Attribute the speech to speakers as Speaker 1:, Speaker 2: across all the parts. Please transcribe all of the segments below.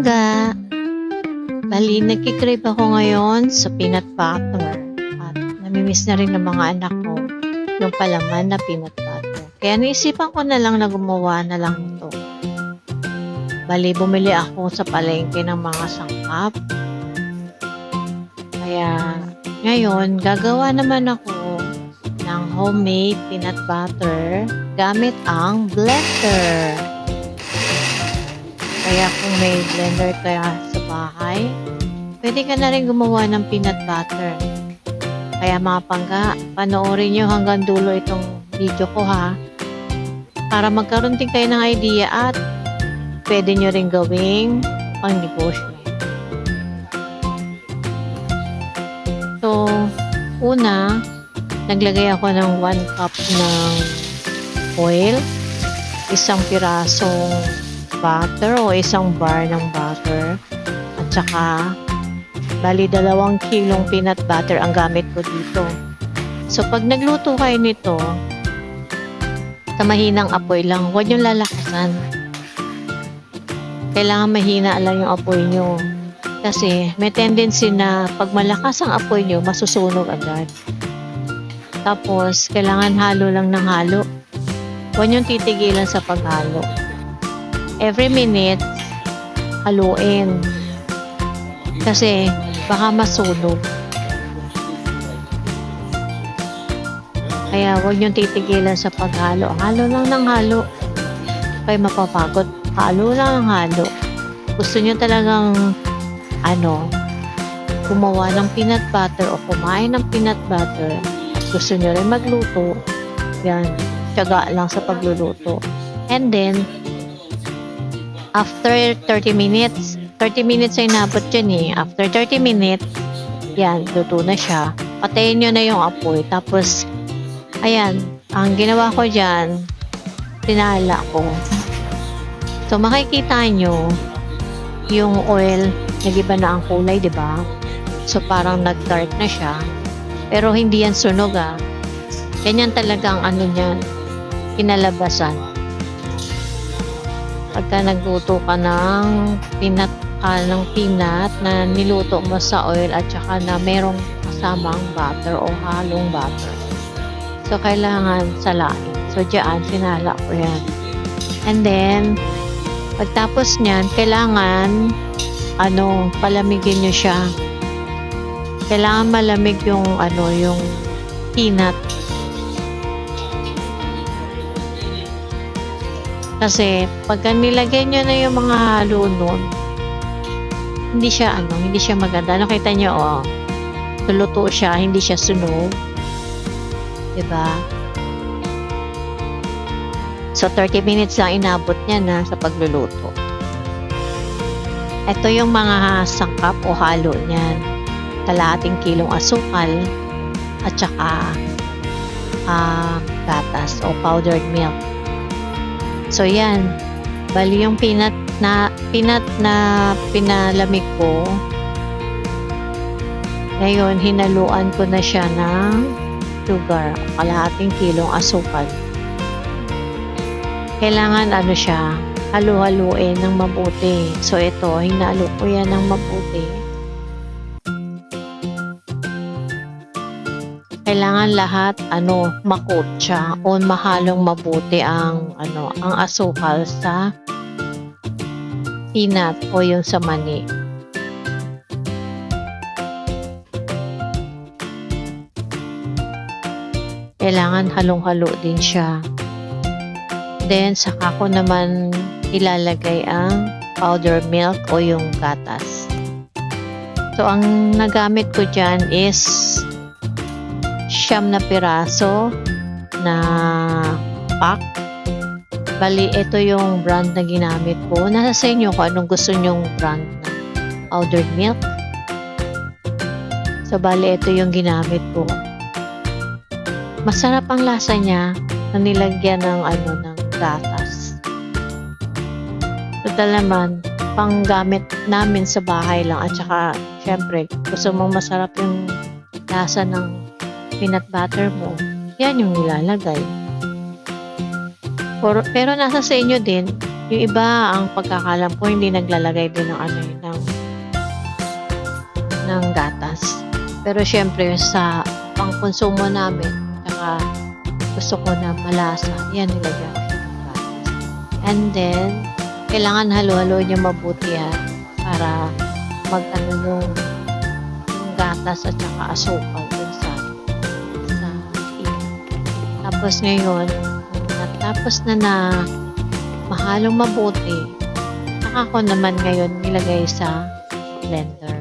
Speaker 1: mapangga. Bali, nagki-crave ako ngayon sa peanut butter at namimiss na rin ng mga anak ko yung palaman na peanut butter. Kaya naisipan ko na lang na gumawa na lang ito. Bali, bumili ako sa palengke ng mga sangkap. Kaya ngayon, gagawa naman ako ng homemade peanut butter gamit ang blender. Kaya kung may blender kaya sa bahay, pwede ka na rin gumawa ng peanut butter. Kaya mga pangga, panoorin nyo hanggang dulo itong video ko ha. Para magkaroon din kayo ng idea at pwede nyo rin gawing pang negosyo. So, una, naglagay ako ng 1 cup ng oil, isang pirasong butter o isang bar ng butter, at saka bali 2 kilong peanut butter ang gamit ko dito. So pag nagluto kayo nito, sa mahinang apoy lang, huwag nyo lalakasan. Kailangan mahina lang yung apoy nyo. Kasi may tendency na pag malakas ang apoy nyo, masusunog agad. Tapos, kailangan halo lang ng halo. Huwag nyo titigilan sa paghalo. Every minute, haluin. Kasi, baka masunog. Kaya, huwag nyo titigilan sa paghalo. Halo lang ng halo. Kaya mapapagod. Halo lang ng halo. Gusto nyo talagang, gumawa ng peanut butter o kumain ng peanut butter. Gusto nyo rin magluto. Yan. Tiyaga lang sa pagluluto. And then, after 30 minutes ay inabot dyan eh. After 30 minutes, yan, luto na siya. Patayin nyo na yung apoy. Tapos, ayan, ang ginawa ko dyan, tinala ko. So, makikita nyo, yung oil, nag-iba na ang kulay, di ba? So, parang nag-dark na siya. Pero, hindi yan sunog ah. Ganyan talaga ang niyan, kinalabasan. Pagka nagluto ka ng peanut na niluto mo sa oil at saka na merong kasamang butter o halong butter. So, kailangan salain. So, diyan, sinala ko yan. And then, pagtapos niyan, kailangan, palamigin nyo siya. Kailangan malamig yung, yung peanut. Kasi, pagka nilagay nyo na yung mga halo nun, hindi siya maganda. Nakita nyo, tuluto siya, hindi siya sunog. Diba? So, 30 minutes lang inabot niya na sa pagluluto. Ito yung mga sangkap o halo niyan. Kalahating kilong asukal at saka gatas o powdered milk. So, yan. Bali yung peanut na pinalamig ko. Ngayon, hinaluan ko na siya ng sugar. Kalahating kilong asukal. Kailangan siya, halu-haluin ng mabuti. So, ito, hinalo ko yan ng mabuti. Kailangan lahat, makot siya o mahalong mabuti ang asukal sa peanut o yung sa mani. Kailangan halong-halo din siya. Then, saka ko naman ilalagay ang powder milk o yung gatas. So, ang nagamit ko dyan is 9 na piraso na pack. Bali, ito yung brand na ginamit ko. Nasa sa inyo kung anong gusto nyong brand na powdered milk. So, bali, ito yung ginamit ko. Masarap ang lasa niya na nilagyan ng ng gatas. Total naman, panggamit namin sa bahay lang at saka, syempre, gusto mong masarap yung lasa ng peanut butter mo, yan yung nilalagay. Pero nasa sa inyo din Yung iba, ang pagkakalam ko, hindi naglalagay din ng ano yun, ng gatas. Pero syempre, sa pangkonsumo namin, saka gusto ko na malasa, yan nilagyan ko siya ng gatas. And then, kailangan halo-halo niya mabuti yan para mag-ano yung gatas at saka asukal dun sa iyan. Tapos ngayon, natapos na mahalong mabuti, saka ko naman ngayon nilagay sa blender.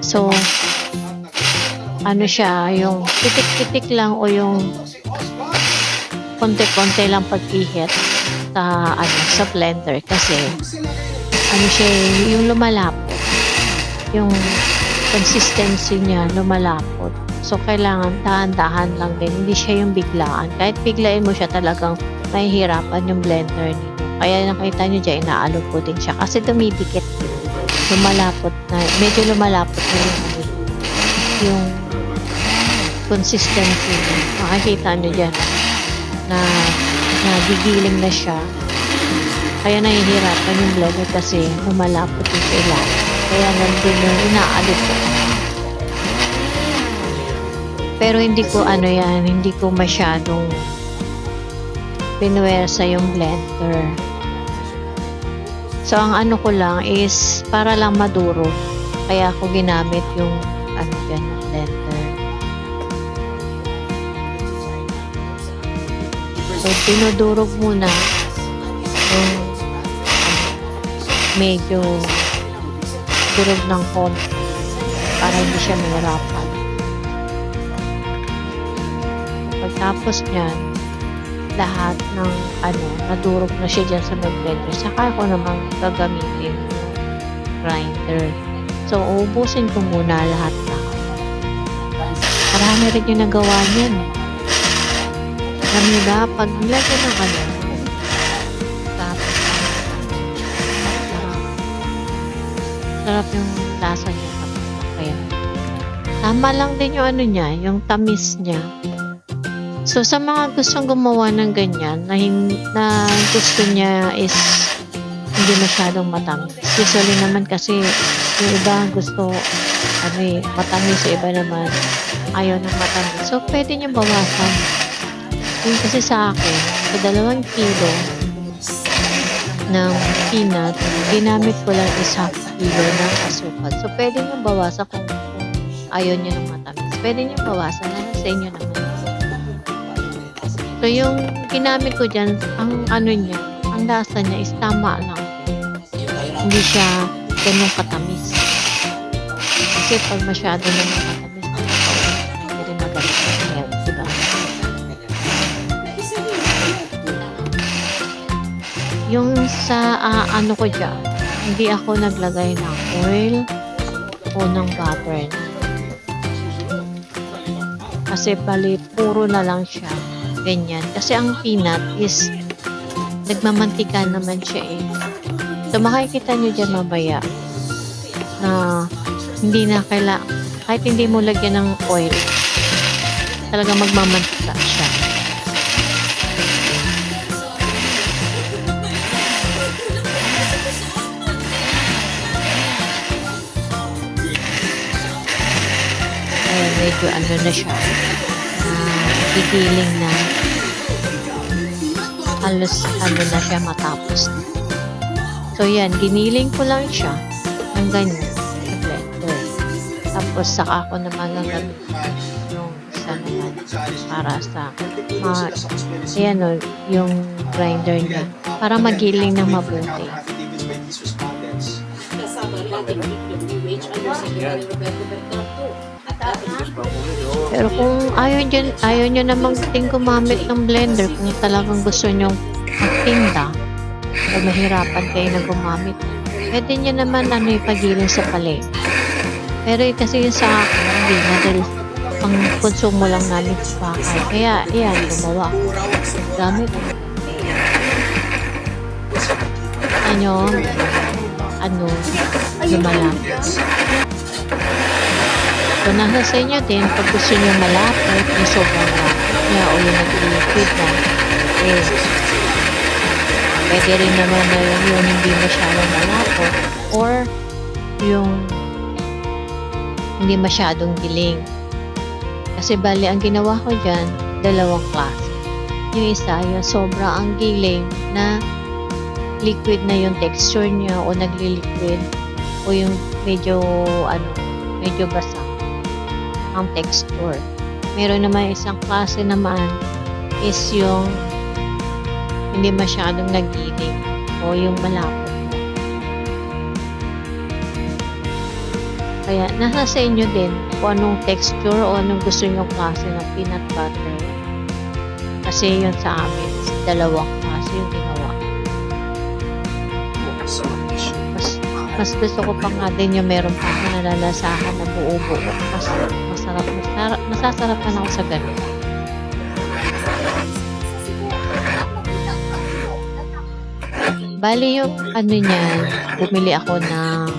Speaker 1: So, ano siya, yung titik-titik lang o yung konti-konti lang pag-ihit sa blender kasi ano siya, yung lumalapot. Yung consistency niya lumalapot. So, kailangan dahan-dahan lang din. Hindi siya yung biglaan. Kahit biglain mo siya, talagang mahihirapan yung blender ninyo. Kaya nakita nyo dyan, inaalog ko din siya. Kasi dumidikit. Lumalapot na. Medyo lumalapot na yung consistency niya. Makikita nyo dyan na gigiling na siya. Kaya nahihirapan yung blender kasi lumalapot yung sa ilalim. Kaya nandun yung inaalog ko. Pero hindi ko hindi ko masyadong pinuwersa yung blender. So, ang ano ko lang is para lang maduro. Kaya ako ginamit yung dyan, blender. So, dinudurog muna yung medyo durog ng konti para hindi siya mahirapan. Pagtapos niyan, lahat ng nadurog na siya dyan sa blender. Saka ako naman gagamitin yung grinder. So, uubusin ko muna lahat na. Marami rin yung nagawa niyan. Alam niyo ba, pag nilagyan ng tapos sarap yung lasa niya. Kaya, tama lang din yung niya, yung tamis niya. So, sa mga gustong gumawa ng ganyan, na gusto niya is hindi masyadong matamis. Usually naman kasi yung iba gusto matamis, yung iba naman ayaw ng matamis. So, pwede niyo bawasan. Yung kasi sa akin, sa 2 kilo ng peanut, ginamit ko lang 1/2 kilo ng asukal. So, pwede niyo bawasan kung ayaw niyo ng matamis. Pwede niyo bawasan na sa inyo naman. So, yung ginamit ko dyan, ang lasa niya is tama lang. Hindi siya ganun katamis. Kasi pag masyado naman katamis, hindi rin magalit sa health, diba? Yung sa ko dyan, hindi ako naglagay ng oil o ng butter. Kasi bali, puro na lang siya. Ganyan. Kasi ang peanut is nagmamantika naman siya eh. So, makikita nyo dyan mabaya na hindi na kahit hindi mo lagyan ng oil, talaga magmamantika siya. Ayan, medyo na siya. Gigiling na. Halos na siya matapos na. So, yan. Giniling ko lang siya ng ganyan sa blender. Tapos, saka ko naman yung isa naman para sa yung grinder niya. Para magiling na mabuti. Pero kung ayaw nyo namang gumamit ng blender, kung talagang gusto nyo magtinda o mahirapan kayo na gumamit, pwede nyo naman ipagiling sa palengke. Pero kasi yung sa akin, hindi na dahil pang konsumo lang namin sa bahay. Kaya, ayan, gumawa ko. Gamit. Lumalapit. So, nasa sa inyo din, pag gusto nyo malapit, yung sobrang lapit niya o yung nag-liquid na, Pwede rin naman na yung hindi masyadong malapot or yung hindi masyadong giling. Kasi bali, ang ginawa ko dyan, dalawang klase. Yung isa, yung sobra ang giling na liquid na yung texture niya o nagli-liquid o yung medyo basa ang texture. Meron naman isang klase naman is yung hindi masyadong nagiling o yung malapot. Kaya nasa sa inyo din kung anong texture o anong gusto nyo klase ng peanut butter. Kasi yun sa amin, dalawang klase yung ginawa. Mas gusto ko pa nga din yung meron pa ako nalalasahan na buo-buo. Mas masasarapan ako sa ganun. Bali yung niyan, bumili ako ng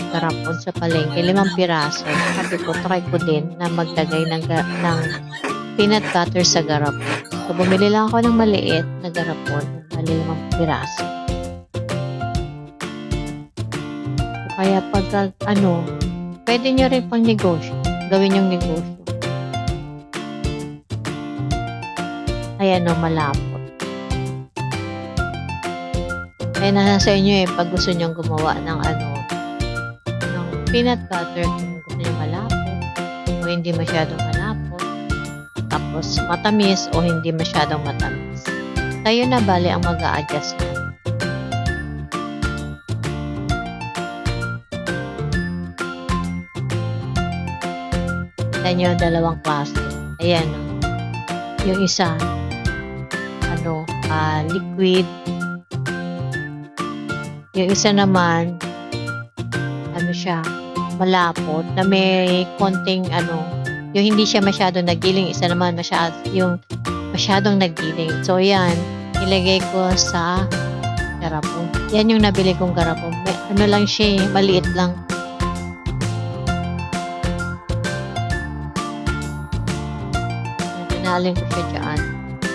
Speaker 1: garapon sa palengke, 5 piraso. Sabi ko, try ko din na maglagay ng peanut butter sa garapon. So, bumili lang ako ng maliit na garapon, bali 5 piraso. Kaya pag pwede nyo rin pang negosyo. Gawin yung negosyo. Ayan malapot. Kaya nasa sa inyo pag gusto nyo gumawa ng ng peanut butter, kung gusto nyo malapot o hindi masyadong malapot. Tapos matamis o hindi masyadong matamis. Kayo na bali ang mag-a-adjust na. Nyo dalawang klase. Ayan. Yung isa, liquid. Yung isa naman, siya, malapot, na may konting yung hindi siya masyadong nagiling. Isa naman, yung masyadong nagiling. So, yan, ilagay ko sa garapon. Yan yung nabili kong garapon. Lang siya, maliit lang. Pinalin ko siya dyan.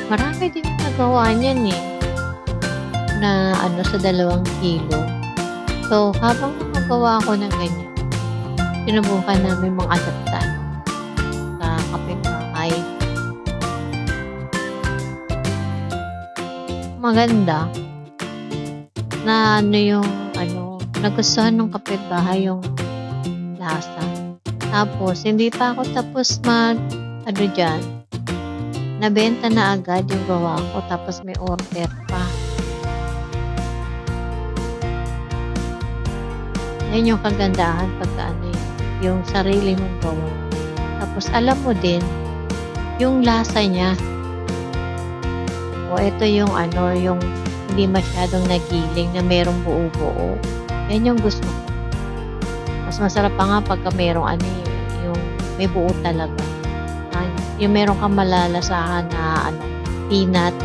Speaker 1: Marami din nagawa niyan na sa 2 kilo. So, habang magawa ko ng ganyan, sinubukan namin mga adapta sa kapitbahay. Maganda na nagustuhan ng kapitbahay yung lasa. Tapos, hindi pa ako tapos dyan. Nabenta na agad yung gawa ko, tapos may order pa. Yan yung kagandahan pagka yung sarili mong gawa. Tapos alam mo din yung lasa niya. O ito yung yung hindi masyadong nagiling na merong buo-buo. Yan yung gusto ko. Mas masarap pa nga pagka merong yung may buo talaga. Yung meron kang malalasahan na peanut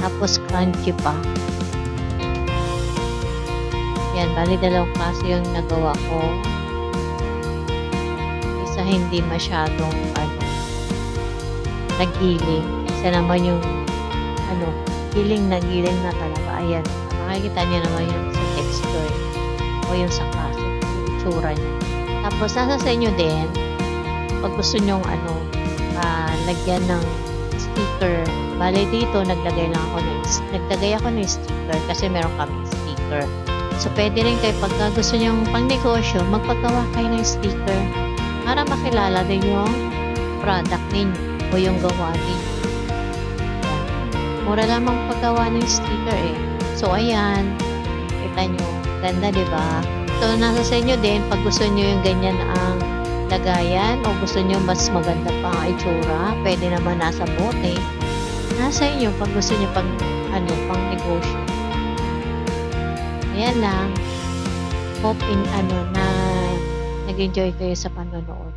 Speaker 1: tapos crunchy pa. Yan, bali 2 klase yung nagawa ko. Isa hindi masyadong nagiling. Isa naman yung giling na talaga. Ayan, makikita niyo naman yung sa texture o yung sa klase, yung itsura niya. Tapos nasa sa inyo din pag gusto nyong lagyan ng sticker. Bale dito naglagay ako ng sticker kasi meron kami sticker. So pwede rin kayo pag gusto nyo pang negosyo, magpagawa kayo ng sticker para makilala din yung product ninyo o yung gawa ninyo. Mura lamang paggawa ng sticker So ayan, kita nyo, ganda diba? So nasa sa inyo din pag gusto nyo yung ganyan ang lagayan o gusto nyo mas maganda pa ang itsura, pwede naman nasa bote. Nasa inyo pag gusto nyo pang negosyo. Ayan lang. Hope na nag-enjoy kayo sa panonood.